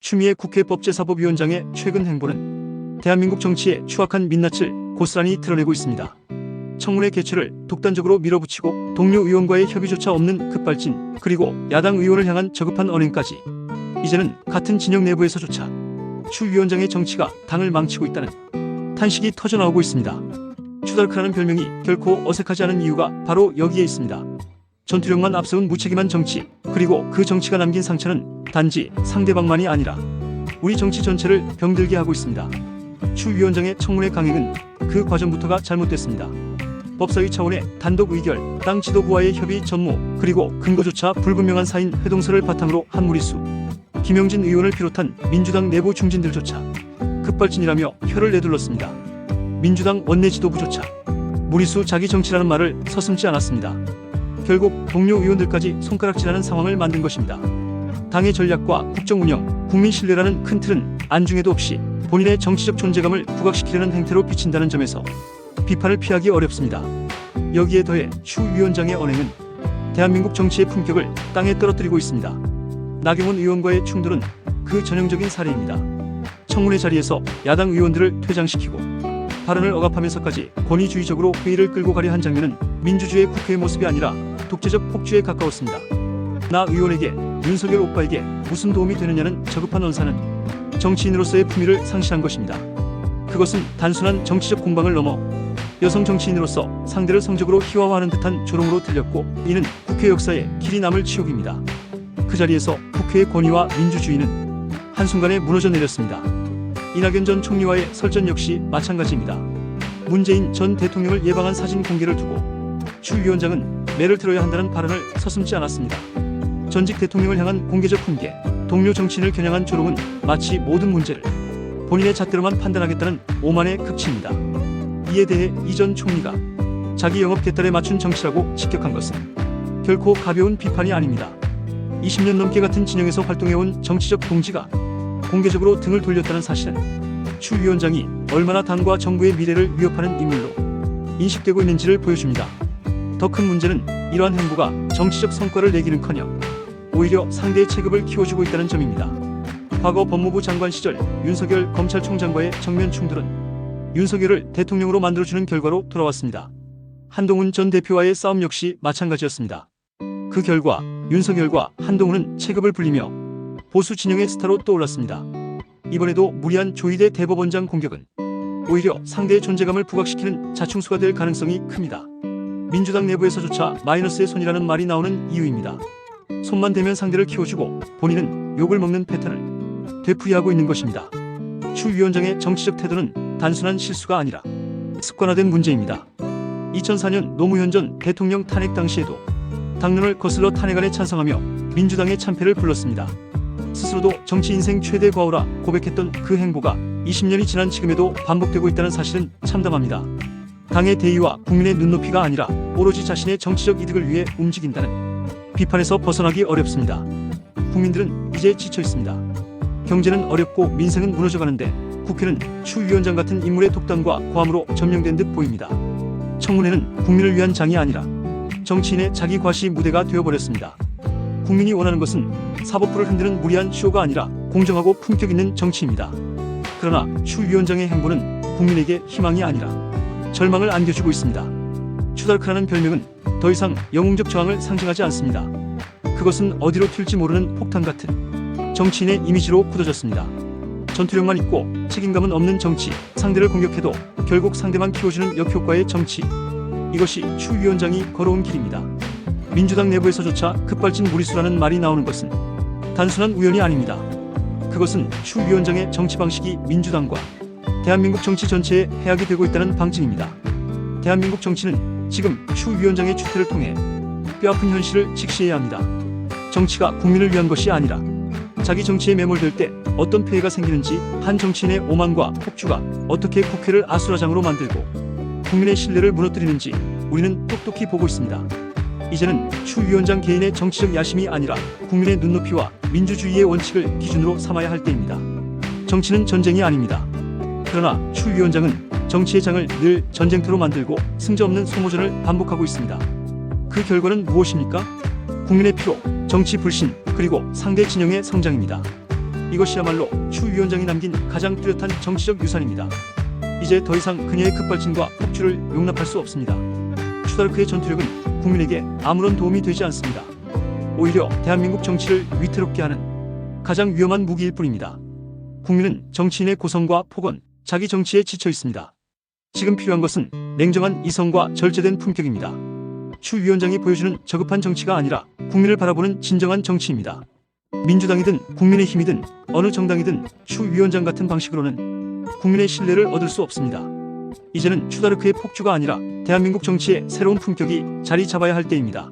추미애 국회 법제사법위원장의 최근 행보는 대한민국 정치의 추악한 민낯을 고스란히 드러내고 있습니다. 청문회 개최를 독단적으로 밀어붙이고 동료 의원과의 협의조차 없는 급발진, 그리고 야당 의원을 향한 저급한 언행까지. 이제는 같은 진영 내부에서조차 추 위원장의 정치가 당을 망치고 있다는 탄식이 터져나오고 있습니다. 추달크라는 별명이 결코 어색하지 않은 이유가 바로 여기에 있습니다. 전투력만 앞세운 무책임한 정치, 그리고 그 정치가 남긴 상처는 단지 상대방만이 아니라 우리 정치 전체를 병들게 하고 있습니다. 추 위원장의 청문회 강행은 그 과정부터가 잘못됐습니다. 법사위 차원의 단독 의결, 당 지도부와의 협의 전무, 그리고 근거조차 불분명한 사인 회동서를 바탕으로 한 무리수 김영진 의원을 비롯한 민주당 내부 중진들조차 급발진이라며 혀를 내둘렀습니다. 민주당 원내 지도부조차 무리수 자기 정치라는 말을 서슴지 않았습니다. 결국 동료 의원들까지 손가락질하는 상황을 만든 것입니다. 당의 전략과 국정 운영, 국민 신뢰라는 큰 틀은 안중에도 없이 본인의 정치적 존재감을 부각시키려는 행태로 비친다는 점에서 비판을 피하기 어렵습니다. 여기에 더해 추 위원장의 언행은 대한민국 정치의 품격을 땅에 떨어뜨리고 있습니다. 나경원 의원과의 충돌은 그 전형적인 사례입니다. 청문회 자리에서 야당 의원들을 퇴장시키고 발언을 억압하면서까지 권위주의적으로 회의를 끌고 가려 한 장면은 민주주의 국회의 모습이 아니라 독재적 폭주에 가까웠습니다. 나 의원에게, 윤석열 오빠에게 무슨 도움이 되느냐는 저급한 언사는 정치인으로서의 품위를 상실한 것입니다. 그것은 단순한 정치적 공방을 넘어 여성 정치인으로서 상대를 성적으로 희화화하는 듯한 조롱으로 들렸고, 이는 국회 역사에 길이 남을 치욕입니다. 그 자리에서 국회의 권위와 민주주의는 한순간에 무너져 내렸습니다. 이낙연 전 총리와의 설전 역시 마찬가지입니다. 문재인 전 대통령을 예방한 사진 공개를 두고 추 위원장은 매를 들어야 한다는 발언을 서슴지 않았습니다. 전직 대통령을 향한 공개적 훈계, 동료 정치인을 겨냥한 조롱은 마치 모든 문제를 본인의 잣대로만 판단하겠다는 오만의 극치입니다. 이에 대해 이 전 총리가 자기 영업 대달에 맞춘 정치라고 직격한 것은 결코 가벼운 비판이 아닙니다. 20년 넘게 같은 진영에서 활동해온 정치적 동지가 공개적으로 등을 돌렸다는 사실은 추 위원장이 얼마나 당과 정부의 미래를 위협하는 인물로 인식되고 있는지를 보여줍니다. 더 큰 문제는 이러한 행보가 정치적 성과를 내기는커녕 오히려 상대의 체급을 키워주고 있다는 점입니다. 과거 법무부 장관 시절 윤석열 검찰총장과의 정면 충돌은 윤석열을 대통령으로 만들어주는 결과로 돌아왔습니다. 한동훈 전 대표와의 싸움 역시 마찬가지였습니다. 그 결과 윤석열과 한동훈은 체급을 불리며 보수 진영의 스타로 떠올랐습니다. 이번에도 무리한 조희대 대법원장 공격은 오히려 상대의 존재감을 부각시키는 자충수가 될 가능성이 큽니다. 민주당 내부에서조차 마이너스의 손이라는 말이 나오는 이유입니다. 손만 대면 상대를 키워주고 본인은 욕을 먹는 패턴을 되풀이하고 있는 것입니다. 추 위원장의 정치적 태도는 단순한 실수가 아니라 습관화된 문제입니다. 2004년 노무현 전 대통령 탄핵 당시에도 당론을 거슬러 탄핵안에 찬성하며 민주당의 참패를 불렀습니다. 스스로도 정치 인생 최대 과오라 고백했던 그 행보가 20년이 지난 지금에도 반복되고 있다는 사실은 참담합니다. 당의 대의와 국민의 눈높이가 아니라 오로지 자신의 정치적 이득을 위해 움직인다는 비판에서 벗어나기 어렵습니다. 국민들은 이제 지쳐 있습니다. 경제는 어렵고 민생은 무너져가는데 국회는 추 위원장 같은 인물의 독단과 고함으로 점령된 듯 보입니다. 청문회는 국민을 위한 장이 아니라 정치인의 자기 과시 무대가 되어버렸습니다. 국민이 원하는 것은 사법부를 흔드는 무리한 쇼가 아니라 공정하고 품격 있는 정치입니다. 그러나 추 위원장의 행보는 국민에게 희망이 아니라 절망을 안겨주고 있습니다. 추달크라는 별명은 더 이상 영웅적 저항을 상징하지 않습니다. 그것은 어디로 튈지 모르는 폭탄 같은 정치인의 이미지로 굳어졌습니다. 전투력만 있고 책임감은 없는 정치, 상대를 공격해도 결국 상대만 키워주는 역효과의 정치, 이것이 추 위원장이 걸어온 길입니다. 민주당 내부에서조차 급발진 무리수라는 말이 나오는 것은 단순한 우연이 아닙니다. 그것은 추 위원장의 정치 방식이 민주당과 대한민국 정치 전체에 해악이 되고 있다는 방증입니다. 대한민국 정치는 지금 추 위원장의 추태를 통해 뼈아픈 현실을 직시해야 합니다. 정치가 국민을 위한 것이 아니라 자기 정치에 매몰될 때 어떤 폐해가 생기는지, 한 정치인의 오만과 폭주가 어떻게 국회를 아수라장으로 만들고 국민의 신뢰를 무너뜨리는지 우리는 똑똑히 보고 있습니다. 이제는 추 위원장 개인의 정치적 야심이 아니라 국민의 눈높이와 민주주의의 원칙을 기준으로 삼아야 할 때입니다. 정치는 전쟁이 아닙니다. 그러나 추 위원장은 정치의 장을 늘 전쟁터로 만들고 승자 없는 소모전을 반복하고 있습니다. 그 결과는 무엇입니까? 국민의 피로, 정치 불신, 그리고 상대 진영의 성장입니다. 이것이야말로 추 위원장이 남긴 가장 뚜렷한 정치적 유산입니다. 이제 더 이상 그녀의 급발진과 폭주를 용납할 수 없습니다. 추다르크의 전투력은 국민에게 아무런 도움이 되지 않습니다. 오히려 대한민국 정치를 위태롭게 하는 가장 위험한 무기일 뿐입니다. 국민은 정치인의 고성과 폭언, 자기 정치에 지쳐 있습니다. 지금 필요한 것은 냉정한 이성과 절제된 품격입니다. 추 위원장이 보여주는 저급한 정치가 아니라 국민을 바라보는 진정한 정치입니다. 민주당이든 국민의힘이든 어느 정당이든 추 위원장 같은 방식으로는 국민의 신뢰를 얻을 수 없습니다. 이제는 추다르크의 폭주가 아니라 대한민국 정치의 새로운 품격이 자리 잡아야 할 때입니다.